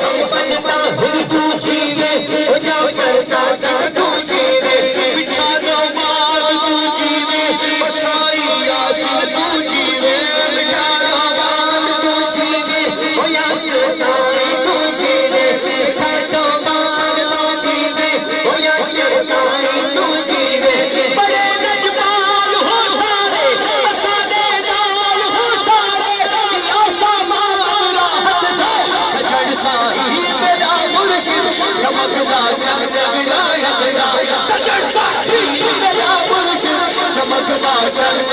हम बनता हूँ तू जीवे ओ जाफर साजन तू जीवे बिठा दो बाग तू जीवे ओ साई यासीन तू जीवे बिठा दो बाग तू जीवे ओ यासीन साई तू जीवे बिठा दो बाग तू जीवे ओ यासीन साई तू जीवे बड़े नजबान हो सारे असादेदार हो सारे या सामान राहत दे सजन साई मेरा मुर्शिद चमकदा चंद विलायत दा सजन साई मेरा मुर्शिद चमकदा चंद